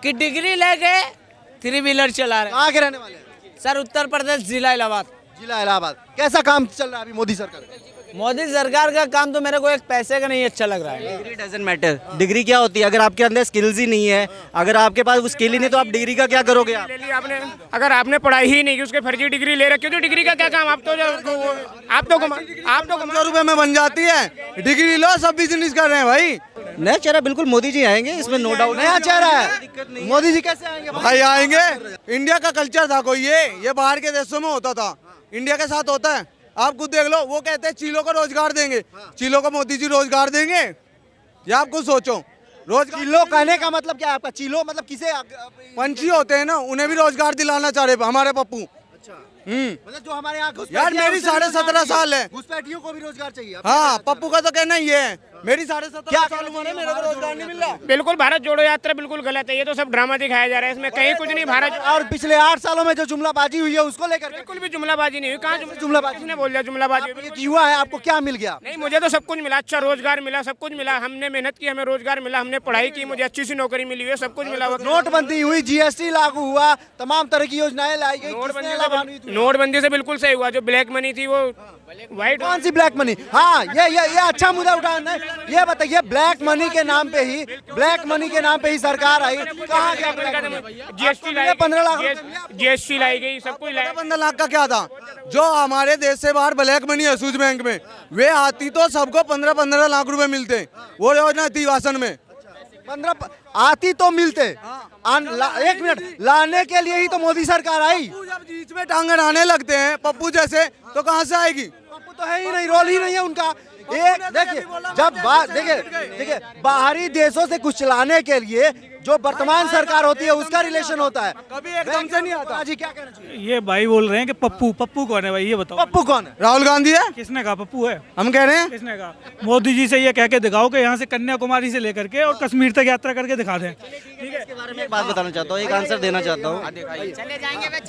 की डिग्री लेके 3 व्हीलर चला रहे कहाँ के रहने वाले हैं? सर। उत्तर प्रदेश, जिला इलाहाबाद। जिला इलाहाबाद। कैसा काम चल रहा है अभी मोदी सरकार का? मोदी सरकार का काम तो मेरे को एक पैसे का नहीं अच्छा लग रहा है। Degree doesn't matter. डिग्री क्या होती है? अगर आपके अंदर स्किल्स ही नहीं है, अगर आपके पास वो स्किल ही नहीं, तो आप डिग्री का क्या करोगे? आप ले ली आपने, अगर आपने पढ़ाई ही नहीं की, उसके फर्जी डिग्री ले रखी हो तो डिग्री का क्या काम? आप तो 100 रुपए में बन जाती है डिग्री, लो सब बिजनेस कर रहे हैं भाई। नया चेहरा बिल्कुल मोदी जी आएंगे, इसमें नो डाउट। नया चेहरा है मोदी जी, कैसे आएंगे भाई आएंगे। इंडिया का कल्चर था कोई, ये बाहर के देशों में होता था, इंडिया के साथ होता है। आप खुद देख लो, वो कहते हैं चीलों को रोजगार देंगे, चीलों को मोदी जी रोजगार देंगे। ये आप खुद सोचो, रोजगार। चिल्लो कहने का मतलब क्या है आपका? चिल्लो मतलब किसे? पंछी होते हैं ना, उन्हें भी रोजगार दिलाना चाह रहे हमारे पप्पू। मतलब जो हमारे यहाँ यार मेरी 17.5 साल है, घुसपैठियों को भी रोजगार चाहिए। हाँ पप्पू का तो कहना ये है। मेरी 17.5 साल उम्र है, मेरे को रोजगार नहीं मिल रहा। बिल्कुल भारत जोड़ो यात्रा बिल्कुल गलत है। ये तो सब ड्रामा दिखाया जा रहा है, इसमें कहीं कुछ नहीं। भारत और पिछले 8 सालों में जो जुमलाबाजी हुई है उसको लेकर बिल्कुल भी जुमलाबाजी नहीं हुई। कहाँ जुमलाबाजी? किसने बोल दिया जुमलाबाजी? ये हुआ है, आपको क्या मिल गया? नहीं, मुझे तो सब कुछ मिला। अच्छा रोजगार मिला, सब कुछ मिला। हमने मेहनत की, हमें रोजगार मिला। हमने पढ़ाई की, मुझे अच्छी सी नौकरी मिली है, सब कुछ मिला। नोटबंदी हुई, जीएसटी लागू हुआ, तमाम तरह की योजनाएं लाई गई। नोटबंदी से बिल्कुल सही हुआ। जो ब्लैक मनी थी वो व्हाइट। कौन सी ब्लैक मनी? हाँ ये अच्छा मुद्दा उठाना है। ये बताइए, ब्लैक मनी के नाम पे ही सरकार आई। कहाँ गया? जीएसटी लाई, 15 लाख जीएसटी लाई गई, सब कुछ लाई। 15 लाख का क्या था? जो हमारे देश से बाहर ब्लैक मनी है सूज बैंक में, वे आती तो सबको 15-15 लाख रुपए मिलते। वो योजना थी वासन में। 15 आती तो मिलते। एक मिनट, लाने के लिए ही तो मोदी सरकार आई। पप्पू जब बीच में टांग अड़ाने लगते हैं पप्पू जैसे, तो कहाँ से आएगी? पप्पू तो है ही नहीं, रोल ही नहीं है उनका। एक देखिए, जब बात देखिए बाहरी देशों से कुछ लाने के लिए जो वर्तमान सरकार होती है उसका रिलेशन होता है, कभी एकदम से नहीं आता। जी क्या कहना चाहिए? ये भाई बोल रहे हैं कि पप्पू कौन है भाई, ये बताओ। पप्पू कौन है? राहुल गांधी है। किसने कहा पप्पू है? हम कह रहे हैं किसने कहा? मोदी जी से ये कह के दिखाओ कि यहाँ से कन्याकुमारी से लेकर के और कश्मीर तक यात्रा करके दिखा दें। ठीक है, इसके बारे में एक बात बताना चाहता हूँ, एक आंसर देना चाहता हूँ।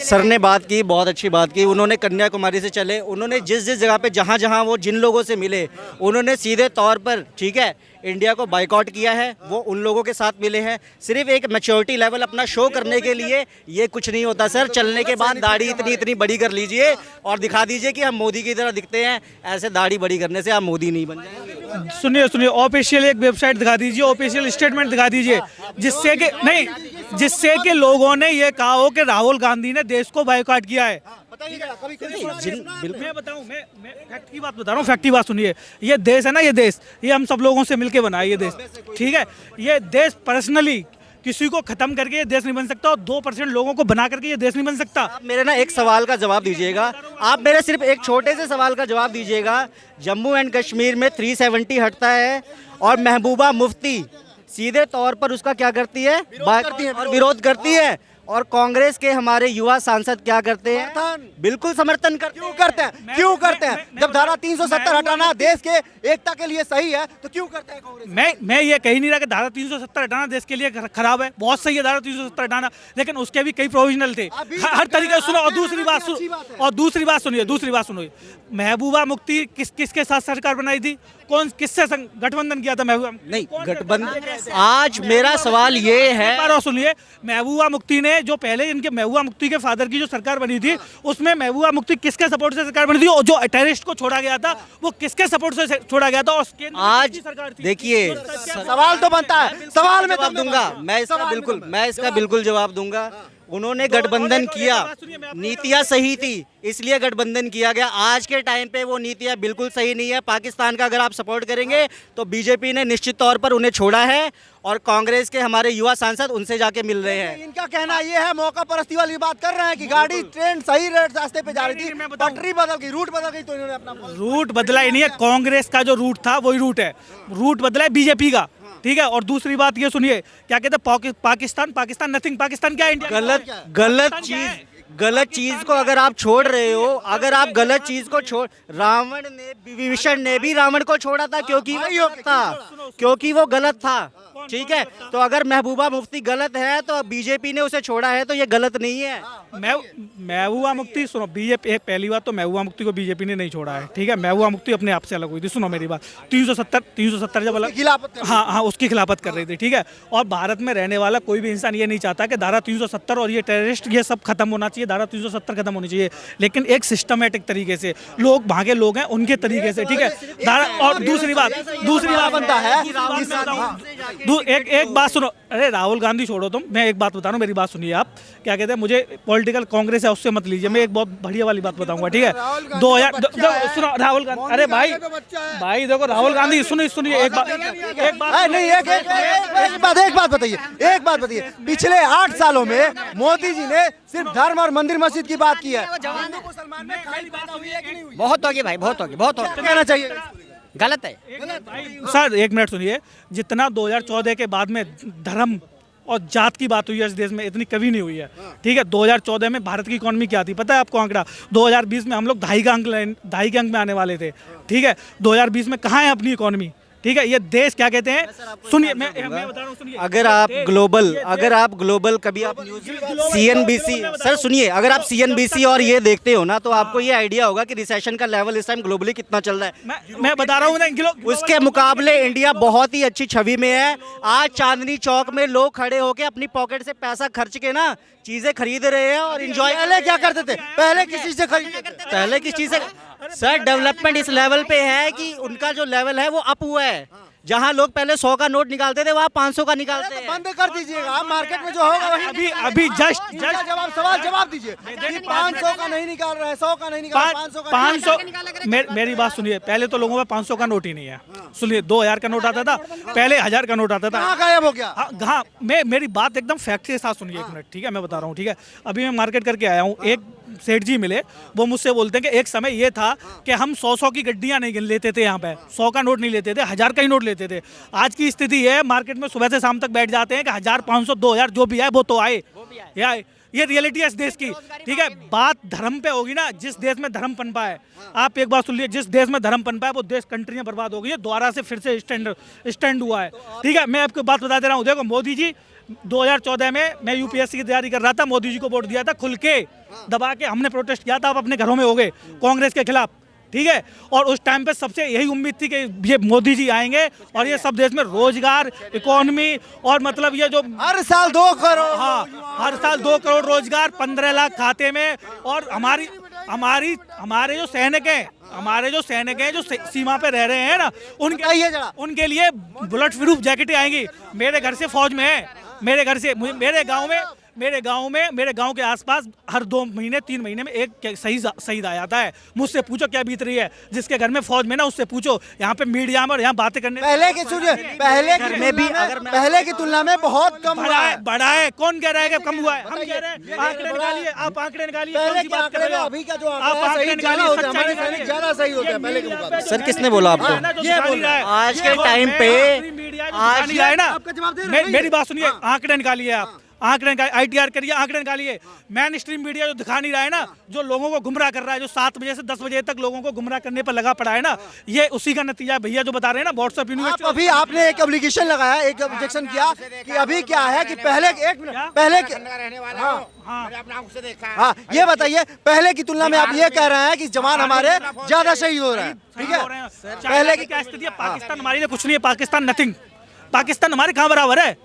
सर ने बात की, बहुत अच्छी बात की। उन्होंने कन्याकुमारी से चले, उन्होंने जिस जगह पे जहाँ वो जिन लोगों से मिले, उन्होंने सीधे तौर पर, ठीक है, इंडिया को बाइकआउट किया है। वो उन लोगों के साथ मिले हैं सिर्फ एक मैच्योरिटी लेवल अपना शो करने के लिए। ये कुछ नहीं होता सर। चलने के बाद दाढ़ी इतनी बड़ी कर लीजिए और दिखा दीजिए कि हम मोदी की तरह दिखते हैं। ऐसे दाढ़ी बड़ी करने से आप मोदी नहीं बन जाएंगे। सुनिए, ऑफिशियल एक वेबसाइट दिखा दीजिए, ऑफिशियल स्टेटमेंट दिखा दीजिए, जिससे कि लोगों ने ये कहा हो कि राहुल गांधी ने देश को बाइकआउट किया है। मैं बताऊं, मैं फैक्ट की बात बता रहा हूँ, फैक्ट की बात सुनिए। ये देश है ना, ये हम सब लोगों से मिलके बना है ये देश। ठीक है, ये देश पर्सनली किसी को खत्म करके ये देश नहीं बन सकता, और 2% लोगों को बना करके ये देश नहीं बन सकता। आप मेरे ना एक सवाल का जवाब दीजिएगा। आप मेरे सिर्फ एक छोटे से सवाल का जवाब दीजिएगा। जम्मू एंड कश्मीर में 370 हटता है और महबूबा मुफ्ती सीधे तौर पर उसका क्या करती है? विरोध करती है। और कांग्रेस के हमारे युवा सांसद क्या करते हैं? बिल्कुल समर्थन करते क्यों करते हैं? जब धारा 370 हटाना देश के एकता के लिए सही है तो क्यों करते हैं कांग्रेस? मैं ये कही नहीं रहा कि धारा 370 हटाना देश के लिए खराब है, बहुत सही है धारा 370 हटाना, लेकिन उसके भी कई प्रोविजनल थे हर तरीके से। सुनो, और दूसरी बात सुनो, महबूबा मुफ्ती किसके साथ सरकार बनाई थी? किससे गठबंधन किया था महबूबा? नहीं, गठबंधन। आज मेरा सवाल ये है, सुनिए, महबूबा मुफ्ती ने जो पहले इनके महबूबा मुफ्ती के फादर की जो सरकार बनी थी, उसमें महबूबा मुफ्ती किसके सपोर्ट से सरकार बनी थी? और जो टेररिस्ट को छोड़ा गया था वो किसके सपोर्ट से छोड़ा गया था? और आज देखिए, सवाल तो बनता है, सवाल में जवाब दूंगा मैं इसका बिल्कुल जवाब दूंगा। उन्होंने गठबंधन किया, नीतियां सही थी इसलिए गठबंधन किया गया। आज के टाइम पे वो नीतियां बिल्कुल सही नहीं है। पाकिस्तान का अगर आप सपोर्ट करेंगे तो बीजेपी ने निश्चित तौर पर उन्हें छोड़ा है, और कांग्रेस के हमारे युवा सांसद उनसे जाके मिल रहे हैं। इनका कहना ये है, मौका परस्ती वाली बात कर रहे हैं कि गाड़ी ट्रेन सही रास्ते पे जा रही थी, पटरी बदल गई, रूट बदल गई, तो इन्होंने अपना रूट बदला ही नहीं है। कांग्रेस का जो रूट था वही रूट है, रूट बदला है बीजेपी का। ठीक है, और दूसरी बात ये सुनिए, क्या कहते हैं पाकिस्तान नथिंग। पाकिस्तान क्या है? इंडिया। गलत चीज को अगर आप छोड़ रहे हो, अगर आप गलत चीज को छोड़, रावण ने, विभीषण ने भी रावण को छोड़ा था क्योंकि वो गलत था। ठीक है, तो अगर महबूबा मुफ्ती गलत है तो बीजेपी ने उसे छोड़ा है तो ये गलत नहीं है। महबूबा मुफ्ती सुनो, बीजेपी पहली बात तो महबूबा मुफ्ती को बीजेपी ने नहीं छोड़ा है, ठीक है। महबूबा मुफ्ती अपने आप से अलग हुई थी। सुनो मेरी बात, 370 जब अलग, हाँ उसकी खिलाफत कर रही थी, ठीक है। और भारत में रहने वाला कोई भी इंसान ये नहीं चाहता कि धारा 370 और ये टेररिस्ट ये सब खत्म होना चाहिए, धारा 370 खत्म होनी चाहिए, लेकिन एक सिस्टमेटिक तरीके से, लोग भागे लोग हैं उनके तरीके से, ठीक है। धारा और दूसरी बात बनता है। एक बात सुनो, अरे राहुल गांधी छोड़ो तुम, मैं एक बात बता रहा हूँ, मेरी बात सुनिए आप। क्या कहते हैं, मुझे पॉलिटिकल कांग्रेस है उससे मत लीजिए, मैं एक बहुत बढ़िया वाली बात बताऊंगा, ठीक है। 2000 सुनो राहुल गांधी, अरे भाई देखो राहुल गांधी, सुनिए एक बात नहीं, एक बात बताइए, पिछले 8 सालों में मोदी जी ने सिर्फ धर्म और मंदिर मस्जिद की बात की है। बहुत होगी भाई, बहुत होगी, बहुत होगी। कहना चाहिए गलत है सर, एक मिनट सुनिए। जितना 2014 के बाद में धर्म और जात की बात हुई है इस देश में, इतनी कभी नहीं हुई है, ठीक है। 2014 में भारत की इकोनॉमी क्या थी पता है आपको आंकड़ा? 2020 में हम लोग 2.5 के अंक में आने वाले थे, ठीक है। 2020 में कहाँ है अपनी इकोनॉमी, ठीक है। ये देश क्या कहते हैं, सुनिए मैं बता रहा हूँ, सुनिए। अगर आप ग्लोबल कभी आप न्यूज़ CNBC, सर सुनिए, अगर आप CNBC और ये देखते हो ना तो आपको ये आइडिया होगा कि रिसेशन का लेवल इस टाइम ग्लोबली कितना चल रहा है। मैं बता रहा हूँ उसके मुकाबले इंडिया बहुत ही अच्छी छवि में है। आज चांदनी चौक में लोग खड़े होकर अपनी पॉकेट से पैसा खर्च के ना चीजें खरीद रहे हैं और एंजॉय। पहले क्या करते थे, पहले किस चीज से खरीदते थे? पहले किस चीज से? सर डेवलपमेंट इस लेवल पे है कि उनका जो लेवल है वो अप हुआ है। जहाँ लोग पहले 100 का नोट निकालते थे वहाँ 500 का निकालते हैं। बंद कर दीजिएगा, आप मार्केट में जो होगा वही। अभी जस्ट जवाब दीजिए कि 500 का नहीं निकाल रहा है, 100 का नहीं निकाल रहा है, 500 का। मेरी बात सुनिए, पहले तो लोगों में 500 का नोट ही नहीं है। सुनिए 2000 का नोट आता था, पहले 1000 का नोट आता था। कहाँ गायब हो गया? हाँ, मेरी बात एकदम फैक्ट के साथ सुनिए, एक मिनट, ठीक है। मैं बता रहा हूँ, ठीक है। अभी मैं मार्केट करके आया हूँ, एक सेठ जी मिले, वो मुझसे बोलते हैं कि एक समय ये था कि हम 100 की गड्डियां नहीं लेते थे, यहाँ पे 100 का नोट नहीं लेते थे, 1000 का ही नोट लेते थे। आज की स्थिति है मार्केट में सुबह से शाम तक बैठ जाते हैं कि 1000, 500, 2000 जो भी आए वो तो आए। ये रियलिटी है इस देश की, ठीक है। बात धर्म पे होगी ना, जिस देश में धर्म पनपा है, आप एक बात सुन लीजिए, जिस देश में धर्म पनपा है वो देश कंट्रियां बर्बाद हो गई है, दोबारा से फिर से स्टैंड हुआ है, ठीक है। मैं आपको बात बता दे रहा हूँ, देखो मोदी जी 2014 में मैं UPSC की तैयारी कर रहा था, मोदी जी को वोट दिया था, खुल के दबा के हमने प्रोटेस्ट किया था, आप अपने घरों में हो गए कांग्रेस के खिलाफ, ठीक है। और उस टाइम पे सबसे यही उम्मीद थी कि ये मोदी जी आएंगे और ये सब देश में रोजगार, इकोनॉमी और मतलब ये जो हर साल 2 करोड़, हाँ हर साल 2 करोड़ रोजगार, 15 लाख खाते में। और हमारे जो सैनिक हैं जो सीमा पे रह रहे हैं ना, उनके लिए बुलेट प्रूफ जैकेटें आएंगी। मेरे घर से फौज में है, मेरे गांव के आसपास हर 2 महीने 3 महीने में एक शहीद आ जाता है। मुझसे पूछो क्या बीत रही है, जिसके घर में फौज में ना उससे पूछो। यहाँ पे मीडिया में और यहाँ बातें करने पहले की तुलना में बहुत कम हुआ है। बढ़ा है, कौन कह रहा है कि कम हुआ है? हम कह रहे हैं आंकड़े निकालिए, आप आंकड़े निकालिए, अभी का जो ज्यादा सही होता है पहले के मुकाबले। सर किसने बोला आपको? आज के टाइम पे मेरी बात सुनिए, आंकड़े निकालिए, आप आंकड़े ITR करिए, आंकड़े निकालिए। मेन स्ट्रीम मीडिया जो दिखा नहीं रहा है ना, जो लोगों को गुमराह कर रहा है, जो 7 बजे से 10 बजे तक लोगों को गुमराह करने पर लगा पड़ा है ना, ये उसी का नतीजा भैया जो बता रहे हैं ना। व्हाट्सएप यूनिवर्सिटी अभी आपने एक एप्लीकेशन लगाया, एक ऑब्जेक्शन किया कि अभी क्या है कि पहले हाँ ये बताइए, पहले की तुलना में आप ये कह रहे हैं कि जवान हमारे ज्यादा शहीद हो रहे हैं, ठीक है। पहले की क्या स्थिति है? पाकिस्तान हमारे लिए कुछ नहीं है, पाकिस्तान नथिंग, पाकिस्तान हमारे कहाँ बराबर है?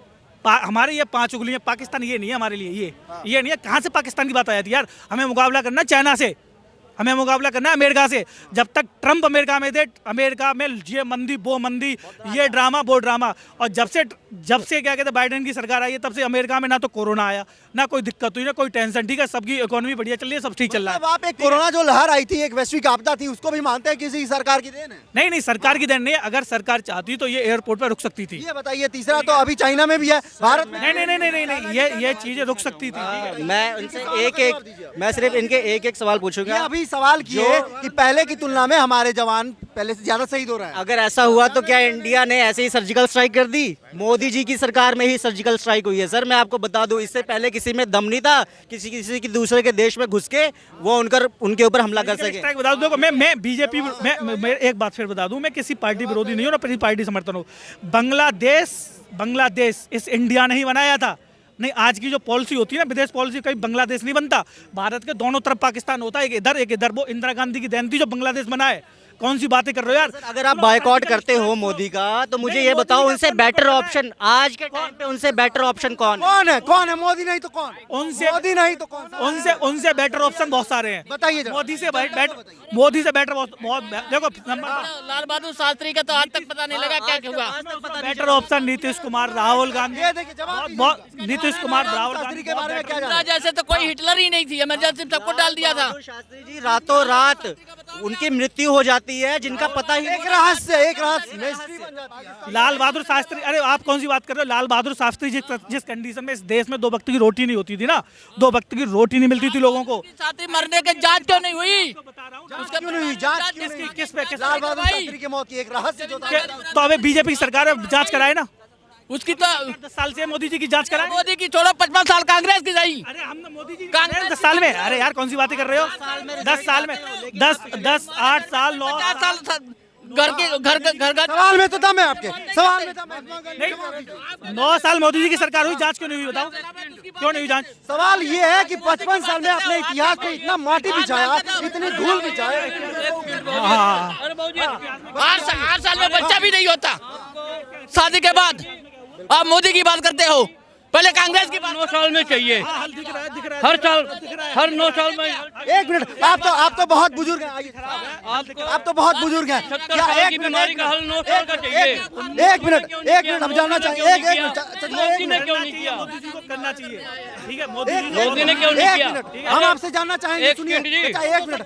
हमारे ये 5 उंगलियां, पाकिस्तान ये नहीं है हमारे लिए, ये नहीं है। कहाँ से पाकिस्तान की बात आ जाती है यार? हमें मुकाबला करना चाइना से, हमें मुकाबला करना है अमेरिका से। जब तक ट्रंप अमेरिका में थे, अमेरिका में ये मंदी वो मंदी, ये ड्रामा वो ड्रामा। और जब से क्या कहते हैं बाइडेन की सरकार आई है, तब से अमेरिका में ना तो कोरोना आया, ना कोई दिक्कत हुई, ना कोई टेंशन, ठीक है। सबकी इकोनॉमी बढ़िया चल रही है, सब ठीक चल रहा है। आप एक कोरोना जो लहर आई थी, एक वैश्विक आपदा थी, उसको भी मानते हैं किसी सरकार की देन है? नहीं, सरकार की देन नहीं है। अगर सरकार चाहती तो ये एयरपोर्ट पर रुक सकती थी। ये बताइए, तीसरा तो अभी चाइना में भी है, भारत में नहीं, ये चीजें रुक सकती थी। मैं उनसे मैं सिर्फ इनके एक सवाल पूछूंगा। अभी सवाल किए कि पहले की तुलना में हमारे जवान पहले से ज्यादा शहीद हो रहे हैं। अगर ऐसा हुआ तो क्या इंडिया ने ऐसे ही सर्जिकल स्ट्राइक कर दी? मोदी जी की सरकार में ही सर्जिकल स्ट्राइक हुई है सर। मैं आपको बता दूं, इससे पहले किसी में दम नहीं था किसी की दूसरे के देश में घुस के वो उनके ऊपर हमला कर सके। बता दूं, मैं बीजेपी मैं एक बात फिर बता दूं, मैं किसी पार्टी विरोधी नहीं हूँ, ना किसी पार्टी समर्थन हूँ। बांग्लादेश बांग्लादेश इस इंडिया ने ही बनाया था। नहीं, आज की जो पॉलिसी होती है ना, विदेश पॉलिसी, कहीं बांग्लादेश नहीं बनता। भारत के दोनों तरफ पाकिस्तान होता है, एक इधर एक इधर। वो इंदिरा गांधी की देन थी जो बांग्लादेश बना है। कौन सी बातें कर रहे हो यार? अगर आप बायकॉट करते हो मोदी का, तो मुझे ये बताओ उनसे बेटर ऑप्शन आज के टाइम पे, उनसे बेटर ऑप्शन कौन है? कौन है? मोदी नहीं तो कौन? उनसे मोदी नहीं तो कौन? उनसे बेटर ऑप्शन बहुत सारे हैं। बताइए जरा। मोदी से बेटर बहुत देखो लाल बहादुर शास्त्री का तो आज तक पता नहीं लगा क्या हुआ। Better option Nitish Kumar, Rahul Gandhi. ये देखिए जवाब बहुत नीतीश कुमार, राहुल शास्त्री गांधी के बारे में क्या इंदिरा जैसे तो कोई हिटलर ही नहीं थी, इमरजेंसी में सबको डाल दिया था। शास्त्री जी रातों रात उनकी मृत्यु हो जाती है, जिनका पता ही एक रहस्य मिस्ट्री बन जाती है। लाल बहादुर शास्त्री, अरे आप कौन सी बात कर रहे हो? लाल बहादुर शास्त्री जिस कंडीशन में इस देश में 2 वक्त की रोटी नहीं होती थी ना, 2 वक्त की रोटी नहीं मिलती थी लोगों को। शास्त्री मरने के जांच क्यों नहीं हुई? उसका क्यों नहीं हुई जांच? क्यों नहीं हुई? किस पे लाल बहादुर शास्त्री की मौत की एक रहस्य जो था। तो अबे बीजेपी की सरकार है, जांच कराए ना। उसकी तो 10 साल से मोदी जी की जांच कराए। मोदी की छोड़ो, 55 साल कांग्रेस की जाई। अरे हमने मोदी जी कांग्रेस 10 साल में, अरे यार कौन सी बातें कर रहे हो? 10 साल में 10 8 साल 9 50 साल घर सवाल में तो दम है आपके, सवाल में दम है। 9 साल मोदी जी की सरकार हुई, जांच क्यों नहीं हुई बताओ? क्यों नहीं हुई जांच? सवाल ये है कि 55 साल में अपने इतिहास पे इतना माटी बिछाया, इतनी धूल बिछाया। हाँ, 8 साल में बच्चा भी नहीं होता शादी के बाद। आप मोदी की बात करते हो, पहले कांग्रेस की बात। 9 साल में चाहिए, दिख रहा है हर साल, हर 9 साल में। एक मिनट, आप तो बहुत बुजुर्ग हैं। आइए, आप तो बहुत बुजुर्ग हैं। क्या की बीमारी का हल 9 साल का चाहिए। एक मिनट हम जानना चाहेंगे। एक मोदी ने क्यों नहीं किया? मोदी जी को करना चाहिए, ठीक है? मोदी ने क्यों नहीं किया? हम आपसे जानना चाहेंगे। सुनिए, एक मिनट,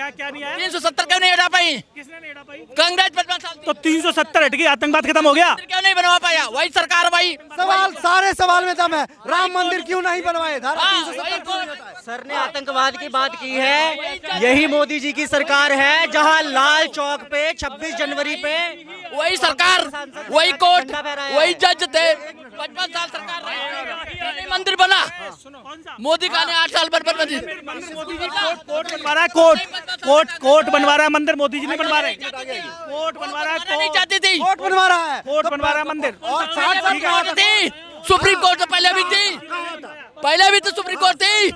क्या नहीं आया? 370 क्यों नहीं हटा पाई? किसने नहीं हटा पाई? कांग्रेस 55 साल तो 370 हट गई, आतंकवाद खत्म हो गया। क्यों नहीं बनवा पाया? वही सरकार वही। सवाल, सारे सवाल में दम है। राम मंदिर क्यों नहीं बनवाए? धारा 370 क्यों नहीं हटाए? सर ने आतंकवाद की बात की है। यही मोदी जी की सरकार है, जहां लाल चौक पे 26 जनवरी पे वही सरकार, वही कोर्ट, वही जज थे। 55 साल सरकार रही, मंदिर बना। मोदी का ने 8 साल पर मोदी जी कोर्ट बनवा रहा है, कोर्ट बनवा रहा है, मंदिर मोदी जी नहीं बनवा रहे। कोर्ट बनवा रहा है, नहीं चाहती थी, कोर्ट बनवा रहा है, कोर्ट बनवा रहा है मंदिर। और 60 साल का थी सुप्रीम कोर्ट तो पहले भी थी, पहले भी तो सुप्रीम कोर्ट थी।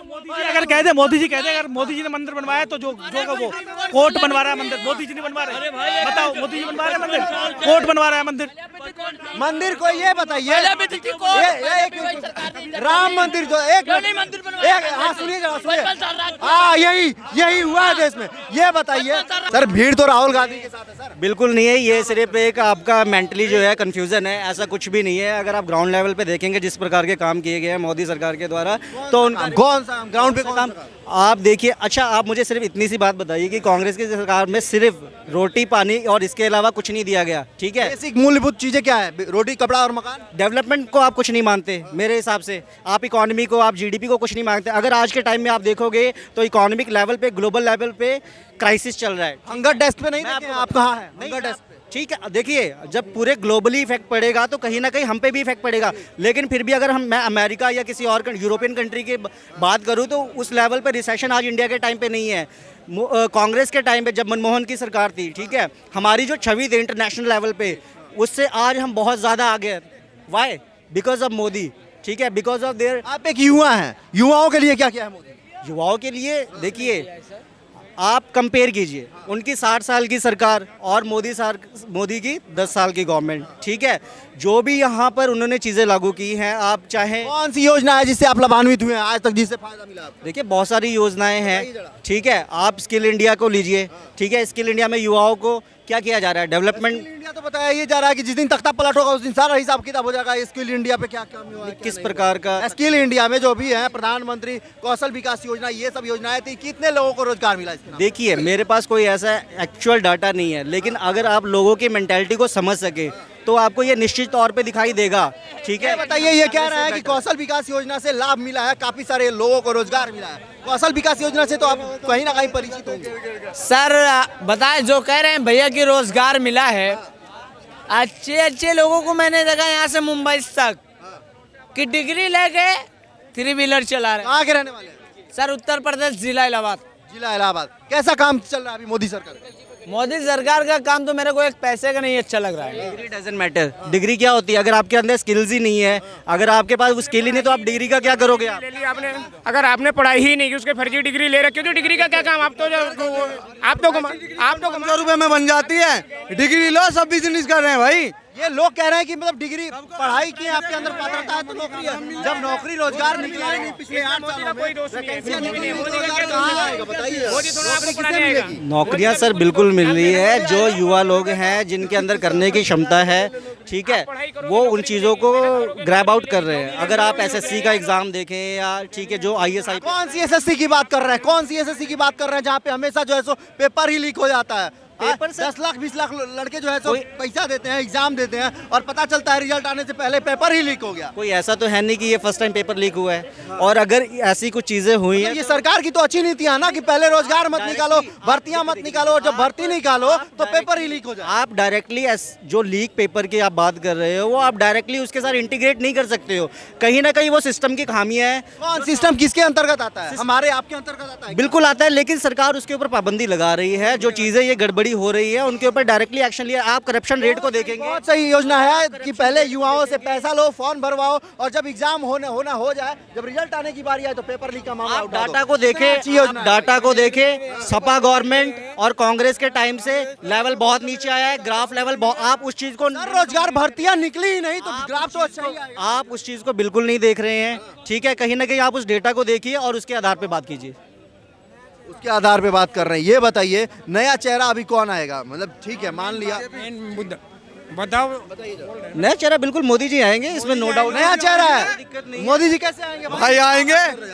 अगर कह दे मोदी जी कह दे, अगर मोदी जी ने मंदिर बनवाया तो जो का वो कोर्ट बनवा रहा है मंदिर, मोदी जी नहीं बनवा रहे। बताओ, मोदी जी बनवा रहे हैं मंदिर, कोर्ट बनवा रहा है मंदिर। मंदिर को ये बताइए, पहले भी थी कोर्ट। राम मंदिर जो मंदिर बनवाया। हाँ सुनिए जरा, सुनिए। हाँ यही हुआ है देश में। ये बताइए सर, भीड़ तो राहुल गांधी के साथ है सर। बिल्कुल नहीं है, ये सिर्फ एक आपका मेंटली जो है कंफ्यूजन है, ऐसा कुछ भी नहीं है। अगर आप ग्राउंड लेवल पे देखेंगे जिस प्रकार के काम किए गए हैं मोदी सरकार के द्वारा, तो कौन सा ग्राउंड पे काम आप देखिए। अच्छा, आप मुझे सिर्फ इतनी सी बात बताइए कि कांग्रेस की सरकार में सिर्फ रोटी पानी और इसके अलावा कुछ नहीं दिया गया, ठीक है? बेसिक मूलभूत चीजें क्या है? रोटी, कपड़ा और मकान। डेवलपमेंट को आप कुछ नहीं मानते मेरे हिसाब से। आप इकोनॉमी को, आप जीडीपी को कुछ नहीं मांगते। अगर आज के टाइम में आप देखोगे तो इकोनॉमिक लेवल पे, ग्लोबल लेवल पे क्राइसिस चल रहा है। हंगर डेस्क पे नहीं देखे हैं आप? कहाँ है हंगर डेस्क? ठीक है, देखिए जब पूरे ग्लोबली इफेक्ट पड़ेगा तो कहीं ना कहीं हम पे भी इफेक्ट पड़ेगा। लेकिन फिर भी अगर मैं अमेरिका या किसी और यूरोपियन कंट्री की बात करूं तो उस लेवल पे रिसेशन आज इंडिया के टाइम पे नहीं है। कांग्रेस के टाइम पे जब मनमोहन की सरकार थी, ठीक है, हमारी जो छवि थी इंटरनेशनल लेवल पे, उससे आज हम बहुत ज़्यादा आगे। वाई? बिकॉज ऑफ मोदी, ठीक है, बिकॉज ऑफ देयर। आप एक युवा हैं, युवाओं के लिए क्या किया है मोदी? युवाओं के लिए देखिए, आप कंपेयर कीजिए उनकी 60 साल की सरकार और मोदी की 10 साल की गवर्नमेंट, ठीक है। जो भी यहाँ पर उन्होंने चीज़ें लागू की हैं, आप चाहें कौन सी योजना है जिससे आप लाभान्वित हुए हैं आज तक, जिससे फायदा मिला आपको? देखिए बहुत सारी योजनाएं हैं, ठीक है। आप स्किल इंडिया को लीजिए, ठीक है। स्किल इंडिया में युवाओं को क्या किया जा रहा है? डेवलपमेंट इंडिया तो बताया ये जा रहा है कि जिस दिन तख्ता पलट होगा उस दिन सारा हिसाब किताब हो जाएगा। स्किल इंडिया पे क्या काम हुआ है, किस प्रकार का? स्किल इंडिया में जो भी है, प्रधानमंत्री कौशल विकास योजना, ये सब योजनाएं थी, कितने लोगों को रोजगार मिला इसके नाम? देखिए मेरे पास कोई ऐसा एक्चुअल डाटा नहीं है, लेकिन अगर आप लोगों की मेंटालिटी को समझ सके तो आपको ये निश्चित तौर पे दिखाई देगा, ठीक है। बताइए, ये कह रहा है कि कौशल विकास योजना से लाभ मिला है, काफी सारे लोगों को रोजगार मिला है। कौशल विकास योजना से तो आप कहीं ना कहीं परिचित होंगे। सर बताएं, जो कह रहे हैं भैया कि रोजगार मिला है, अच्छे लोगों को मैंने देखा यहाँ से मुंबई तक कि डिग्री लेके 3 व्हीलर चला रहे। कहाँ के रहने वाले हैं? सर उत्तर प्रदेश, जिला इलाहाबाद। जिला इलाहाबाद। कैसा काम चल रहा है अभी मोदी सरकार? मोदी सरकार का काम तो मेरे को एक पैसे का नहीं अच्छा लग रहा है। Degree doesn't matter. डिग्री क्या होती है? अगर आपके अंदर स्किल्स ही नहीं है, अगर आपके पास वो स्किल ही नहीं, तो आप डिग्री का क्या करोगे? आप ले ली आपने, अगर आपने पढ़ाई ही नहीं की, उसके फर्जी डिग्री ले रखी, तो डिग्री का क्या काम? आप तो कम रुपए में बन जाती है। डिग्री लो, सब बिजनेस कर रहे हैं भाई। ये लोग कह रहे हैं कि मतलब डिग्री पढ़ाई की आपके अंदर पात्रता है तो नौकरी है। जब नौकरी रोजगार निकला ही नहीं पिछले 8 सालों में, वैकेंसियां निकली नहीं, रोजगार कहाँ आएगा बताइए? नौकरी किसे मिलेगी? नौकरियां सर बिल्कुल मिल रही है। जो युवा लोग हैं जिनके अंदर करने की क्षमता है, ठीक है, वो उन चीज़ों को ग्रैब आउट कर रहे हैं। अगर आप एसएससी का एग्जाम देखें या ठीक है जो ISI, कौन सी एसएससी की बात कर रहे हैं? कौन सी एसएससी की बात कर रहे हैं जहाँ पे हमेशा जो है सो पेपर ही लीक हो जाता है? पेपर 10 लाख 20 लाख लड़के जो है सो पैसा देते हैं, एग्जाम देते हैं और पता चलता है रिजल्ट आने से पहले पेपर ही लीक हो गया। कोई ऐसा तो है नहीं कि ये फर्स्ट टाइम पेपर लीक हुआ है। और अगर ऐसी कुछ चीज़ें हुई हैं, ये सरकार की तो अच्छी नीति है ना कि पहले रोजगार मत निकालो, भर्तियां मत निकालो, और जब भर्ती निकालो तो पेपर ही लीक हो जाए। आप डायरेक्टली जो लीक पेपर की आप बात कर रहे हो, वो आप डायरेक्टली उसके साथ इंटीग्रेट नहीं कर सकते हो। कहीं ना कहीं वो सिस्टम की खामियां है। कौन सिस्टम किसके अंतर्गत आता है? हमारे आपके अंतर्गत आता है? बिल्कुल आता है, लेकिन सरकार उसके ऊपर पाबंदी लगा रही है। जो चीज़ें ये गड़बड़ी हो रही है उनके ऊपर डायरेक्टली एक्शन लिया। आप करप्शन रेट को देखेंगे, बहुत सही योजना है कि पहले युवाओं से पैसा लो, फॉर्म भरवाओ, और जब एग्जाम होना हो जाए, जब रिजल्ट आने की बारी आए तो पेपर लीक का मामला आप उठा दो। डाटा को देखें, आप डाटा को देखें। सपा गवर्नमेंट और कांग्रेस के टाइम से लेवल बहुत नीचे आया है, ग्राफ लेवल आप उस चीज को रोजगार भर्तियां निकली ही नहीं तो ग्राफ तो अच्छा ही आएगा। आप उस चीज को बिल्कुल नहीं देख रहे हैं, ठीक है। कहीं ना कहीं आप उस डेटा को देखिए और उसके आधार पे बात कीजिए। उसके आधार पे बात कर रहे हैं। ये बताइए नया चेहरा अभी कौन आएगा? मतलब ठीक है मान लिया बताओ, नया चेहरा बिल्कुल मोदी जी आएंगे, इसमें नो डाउट। नया चेहरा है, मोदी जी कैसे आएंगे भाई आएंगे।